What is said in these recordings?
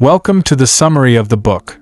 Welcome to the summary of the book,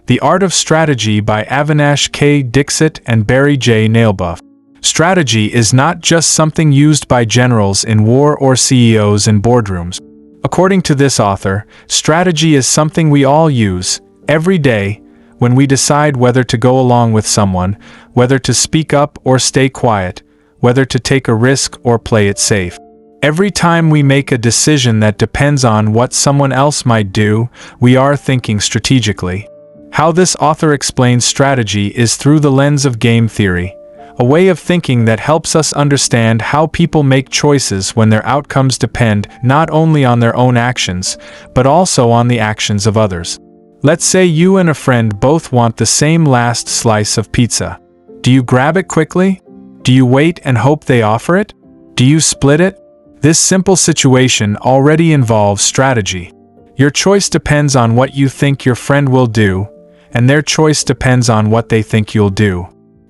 The Art of Strategy by Avinash K, Dixit and Barry J. Nalebuff. Strategy is not just something used by generals in war or CEOs in boardrooms. According to this author, strategy is something we all use, every day, when we decide whether to go along with someone, whether to speak up or stay quiet, whether to take a risk or play it safe. Every time we make a decision that depends on what someone else might do, we are thinking strategically. How this author explains strategy is through the lens of game theory, a way of thinking that helps us understand how people make choices when their outcomes depend not only on their own actions, but also on the actions of others. Let's say you and a friend both want the same last slice of pizza. Do you grab it quickly? Do you wait and hope they offer it? Do you split it? This simple situation already involves strategy. Your choice depends on what you think your friend will do, and their choice depends on what they think you'll do.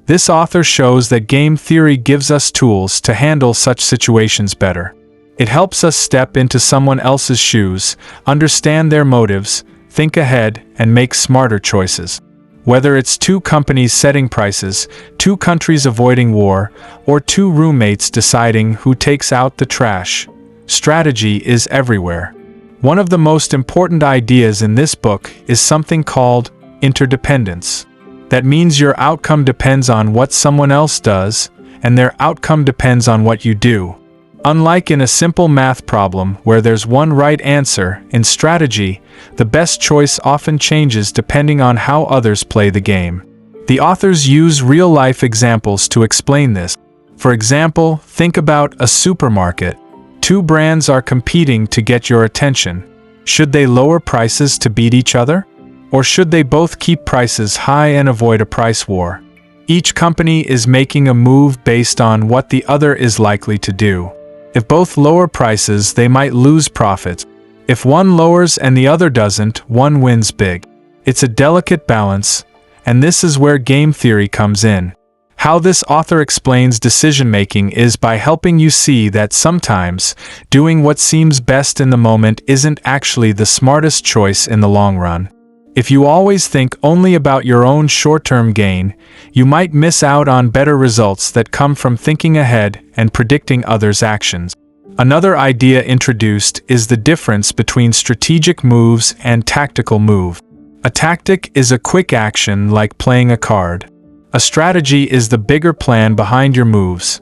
This author shows that game theory gives us tools to handle such situations better. It helps us step into someone else's shoes, understand their motives, think ahead, and make smarter choices. Whether it's two companies setting prices, two countries avoiding war, or two roommates deciding who takes out the trash, strategy is everywhere. One of the most important ideas in this book is something called interdependence. That means your outcome depends on what someone else does, and their outcome depends on what you do. Unlike in a simple math problem where there's one right answer, in strategy, the best choice often changes depending on how others play the game. The authors use real-life examples to explain this. For example, think about a supermarket. Two brands are competing to get your attention. Should they lower prices to beat each other? Or should they both keep prices high and avoid a price war? Each company is making a move based on what the other is likely to do. If both lower prices, they might lose profits. If one lowers and the other doesn't, one wins big. It's a delicate balance, and this is where game theory comes in. How this author explains decision-making is by helping you see that sometimes doing what seems best in the moment isn't actually the smartest choice in the long run. If you always think only about your own short-term gain, you might miss out on better results that come from thinking ahead and predicting others' actions. Another idea introduced is the difference between strategic moves and tactical move. A tactic is a quick action like playing a card. A strategy is the bigger plan behind your moves.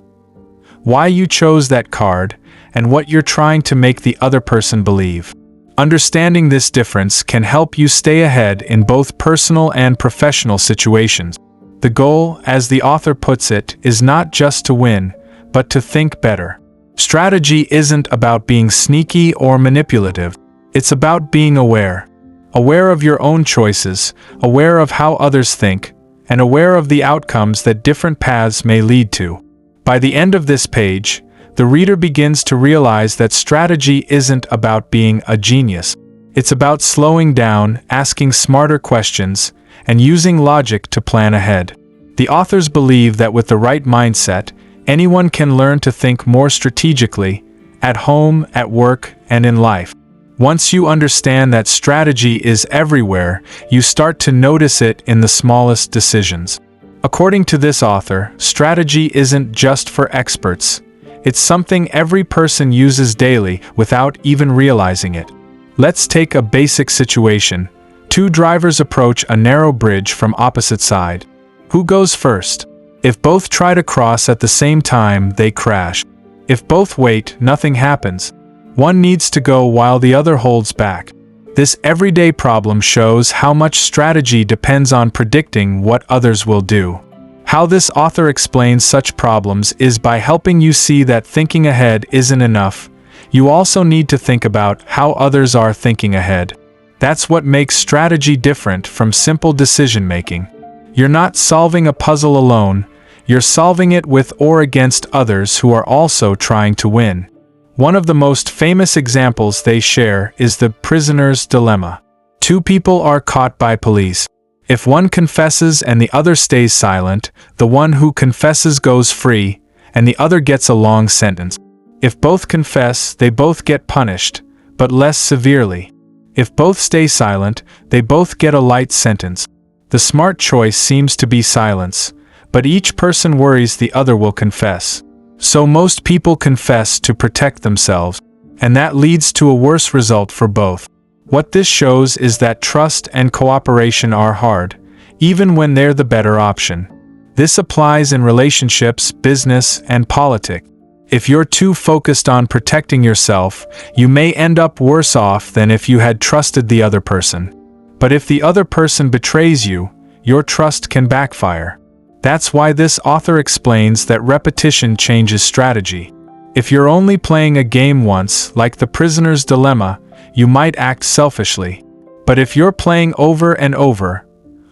Why you chose that card, and what you're trying to make the other person believe. Understanding this difference can help you stay ahead in both personal and professional situations. The goal, as the author puts it, is not just to win, but to think better. Strategy isn't about being sneaky or manipulative. It's about being aware. Aware of your own choices, aware of how others think, and aware of the outcomes that different paths may lead to. By the end of this page, the reader begins to realize that strategy isn't about being a genius. It's about slowing down, asking smarter questions, and using logic to plan ahead. The authors believe that with the right mindset, anyone can learn to think more strategically, at home, at work, and in life. Once you understand that strategy is everywhere, you start to notice it in the smallest decisions. According to this author, strategy isn't just for experts. It's something every person uses daily without even realizing it. Let's take a basic situation. Two drivers approach a narrow bridge from opposite sides. Who goes first? If both try to cross at the same time, they crash. If both wait, nothing happens. One needs to go while the other holds back. This everyday problem shows how much strategy depends on predicting what others will do. How this author explains such problems is by helping you see that thinking ahead isn't enough. You also need to think about how others are thinking ahead. That's what makes strategy different from simple decision-making. You're not solving a puzzle alone, you're solving it with or against others who are also trying to win. One of the most famous examples they share is the prisoner's dilemma. Two people are caught by police. If one confesses and the other stays silent, the one who confesses goes free, and the other gets a long sentence. If both confess, they both get punished, but less severely. If both stay silent, they both get a light sentence. The smart choice seems to be silence, but each person worries the other will confess. So most people confess to protect themselves, and that leads to a worse result for both. What this shows is that trust and cooperation are hard, even when they're the better option. This applies in relationships, business, and politics. If you're too focused on protecting yourself, you may end up worse off than if you had trusted the other person. But if the other person betrays you, your trust can backfire. That's why this author explains that repetition changes strategy. If you're only playing a game once, like the prisoner's dilemma, you might act selfishly. But if you're playing over and over,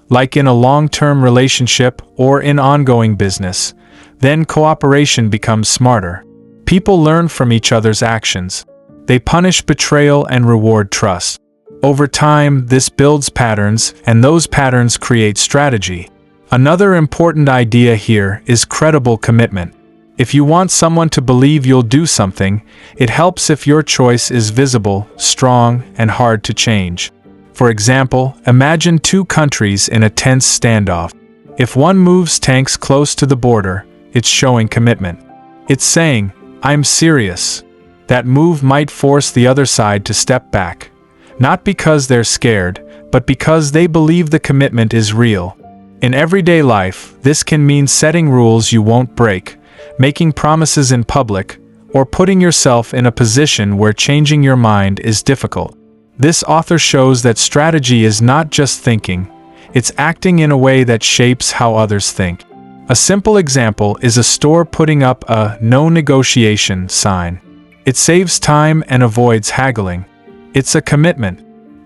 like in a long-term relationship or in ongoing business, then cooperation becomes smarter. People learn from each other's actions. They punish betrayal and reward trust. Over time, this builds patterns, and those patterns create strategy. Another important idea here is credible commitment. If you want someone to believe you'll do something, it helps if your choice is visible, strong, and hard to change. For example, imagine two countries in a tense standoff. If one moves tanks close to the border, it's showing commitment. It's saying, "I'm serious." That move might force the other side to step back. Not because they're scared, but because they believe the commitment is real. In everyday life, this can mean setting rules you won't break, making promises in public, or putting yourself in a position where changing your mind is difficult. This author shows that strategy is not just thinking, it's acting in a way that shapes how others think. A simple example is a store putting up a "no negotiation" sign. It saves time and avoids haggling. It's a commitment.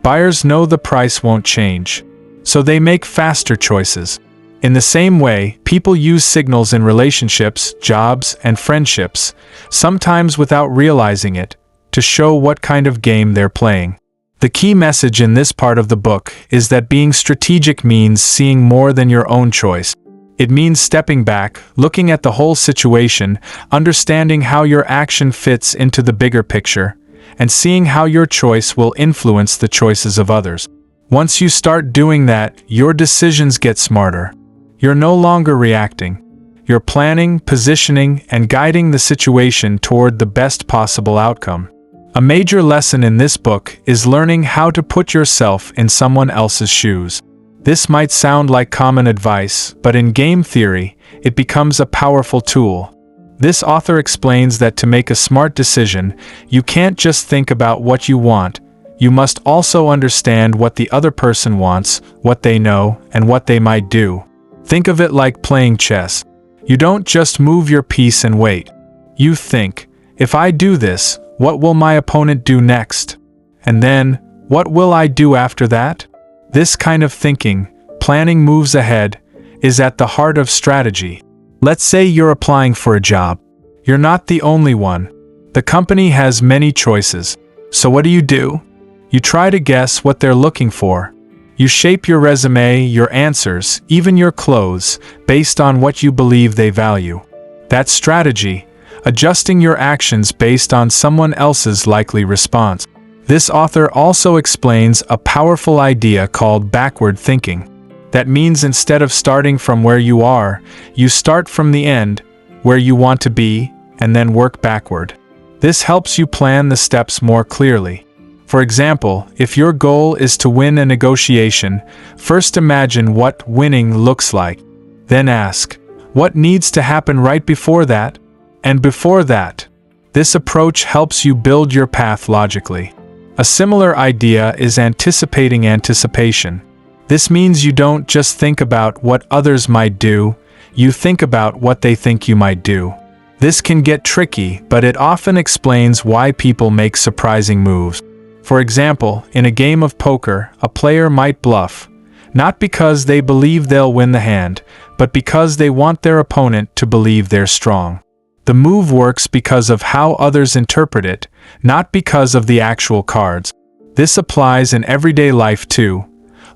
Buyers know the price won't change, so they make faster choices. In the same way, people use signals in relationships, jobs, and friendships, sometimes without realizing it, to show what kind of game they're playing. The key message in this part of the book is that being strategic means seeing more than your own choice. It means stepping back, looking at the whole situation, understanding how your action fits into the bigger picture, and seeing how your choice will influence the choices of others. Once you start doing that, your decisions get smarter. You're no longer reacting. You're planning, positioning, and guiding the situation toward the best possible outcome. A major lesson in this book is learning how to put yourself in someone else's shoes. This might sound like common advice, but in game theory, it becomes a powerful tool. This author explains that to make a smart decision, you can't just think about what you want, you must also understand what the other person wants, what they know, and what they might do. Think of it like playing chess. You don't just move your piece and wait. You think, if I do this, what will my opponent do next? And then, what will I do after that? This kind of thinking, planning moves ahead, is at the heart of strategy. Let's say you're applying for a job. You're not the only one. The company has many choices. So what do? You try to guess what they're looking for. You shape your resume, your answers, even your clothes, based on what you believe they value. That's strategy, adjusting your actions based on someone else's likely response. This author also explains a powerful idea called backward thinking. That means instead of starting from where you are, you start from the end, where you want to be, and then work backward. This helps you plan the steps more clearly. For example, if your goal is to win a negotiation, first imagine what winning looks like. Then ask, what needs to happen right before that? And before that? This approach helps you build your path logically. A similar idea is anticipating anticipation. This means you don't just think about what others might do, you think about what they think you might do. This can get tricky, but it often explains why people make surprising moves. For example, in a game of poker, a player might bluff, not because they believe they'll win the hand, but because they want their opponent to believe they're strong. The move works because of how others interpret it, not because of the actual cards. This applies in everyday life too,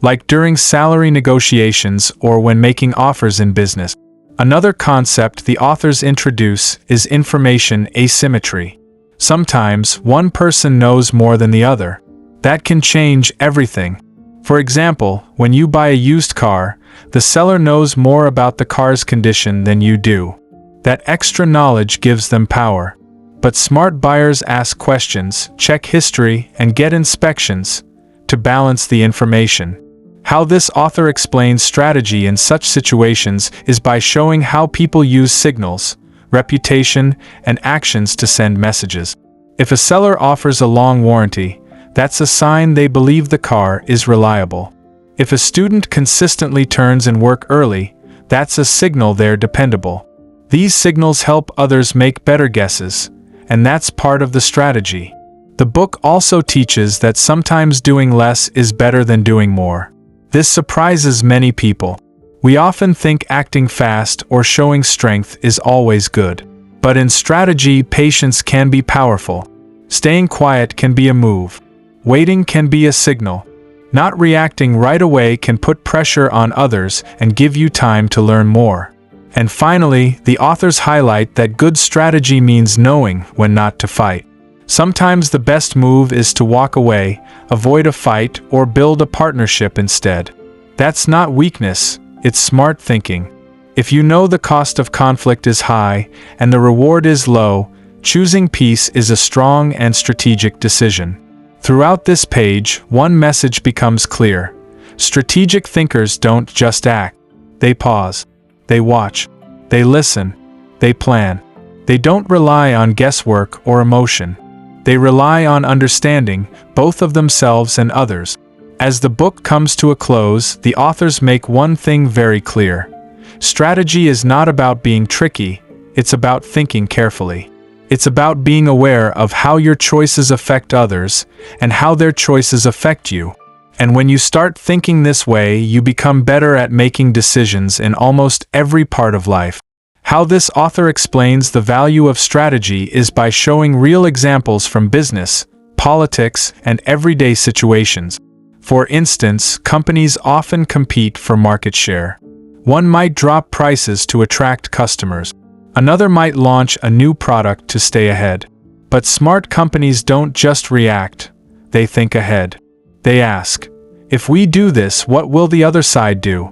like during salary negotiations or when making offers in business. Another concept the authors introduce is information asymmetry. Sometimes one person knows more than the other. That can change everything. For example, when you buy a used car, the seller knows more about the car's condition than you do. That extra knowledge gives them power. But smart buyers ask questions, check history, and get inspections to balance the information. How this author explains strategy in such situations is by showing how people use signals, reputation, and actions to send messages. If a seller offers a long warranty, that's a sign they believe the car is reliable. If a student consistently turns in work early, that's a signal they're dependable. These signals help others make better guesses, and that's part of the strategy. The book also teaches that sometimes doing less is better than doing more. This surprises many people. We often think acting fast or showing strength is always good. But in strategy, patience can be powerful. Staying quiet can be a move. Waiting can be a signal. Not reacting right away can put pressure on others and give you time to learn more. And finally, the authors highlight that good strategy means knowing when not to fight. Sometimes the best move is to walk away, avoid a fight, or build a partnership instead. That's not weakness, it's smart thinking. If you know the cost of conflict is high and the reward is low, choosing peace is a strong and strategic decision. Throughout this page, one message becomes clear. Strategic thinkers don't just act. They pause. They watch. They listen. They plan. They don't rely on guesswork or emotion. They rely on understanding, both of themselves and others. As the book comes to a close, the authors make one thing very clear. Strategy is not about being tricky, it's about thinking carefully. It's about being aware of how your choices affect others and how their choices affect you. And when you start thinking this way, you become better at making decisions in almost every part of life. How this author explains the value of strategy is by showing real examples from business, politics, and everyday situations. For instance, companies often compete for market share. One might drop prices to attract customers. Another might launch a new product to stay ahead. But smart companies don't just react, they think ahead. They ask, if we do this, what will the other side do?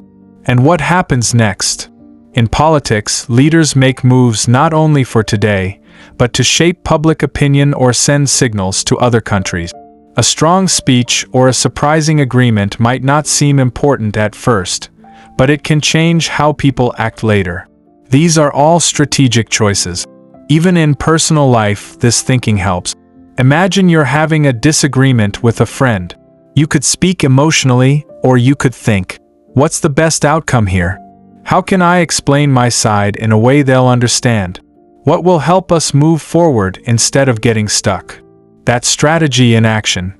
And what happens next? In politics, leaders make moves not only for today, but to shape public opinion or send signals to other countries. A strong speech or a surprising agreement might not seem important at first, but it can change how people act later. These are all strategic choices. Even in personal life, this thinking helps. Imagine you're having a disagreement with a friend. You could speak emotionally, or you could think, what's the best outcome here? How can I explain my side in a way they'll understand? What will help us move forward instead of getting stuck? That's strategy in action.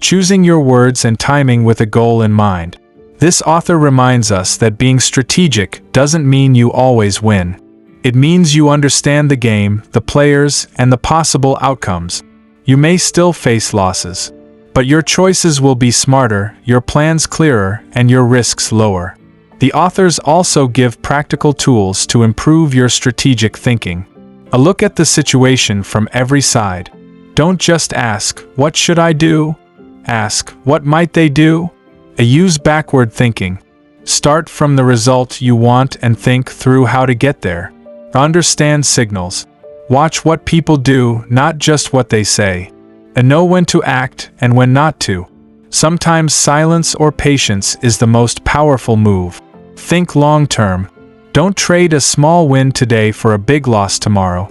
Choosing your words and timing with a goal in mind. This author reminds us that being strategic doesn't mean you always win. It means you understand the game, the players, and the possible outcomes. You may still face losses, but your choices will be smarter, your plans clearer, and your risks lower. The authors also give practical tools to improve your strategic thinking. A look at the situation from every side. Don't just ask, what should I do? Ask, what might they do? Use backward thinking. Start from the result you want and think through how to get there. Understand signals. Watch what people do, not just what they say. And know when to act and when not to. Sometimes silence or patience is the most powerful move. Think long-term. Don't trade a small win today for a big loss tomorrow.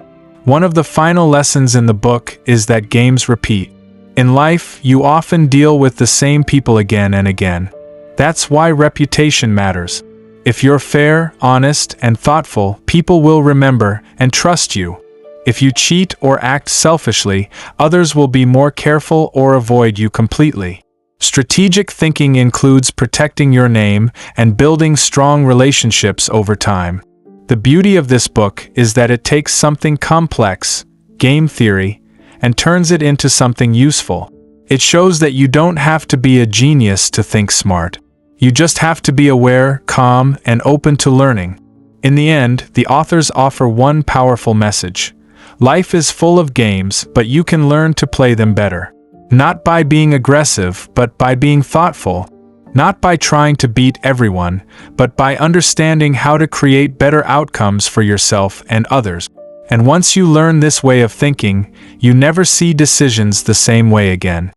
One of the final lessons in the book is that games repeat. In life, you often deal with the same people again and again. That's why reputation matters. If you're fair, honest, and thoughtful, people will remember and trust you. If you cheat or act selfishly, others will be more careful or avoid you completely. Strategic thinking includes protecting your name and building strong relationships over time. The beauty of this book is that it takes something complex, game theory, and turns it into something useful. It shows that you don't have to be a genius to think smart. You just have to be aware, calm, and open to learning. In the end, the authors offer one powerful message. Life is full of games, but you can learn to play them better. Not by being aggressive, but by being thoughtful. Not by trying to beat everyone, but by understanding how to create better outcomes for yourself and others. And once you learn this way of thinking, you never see decisions the same way again.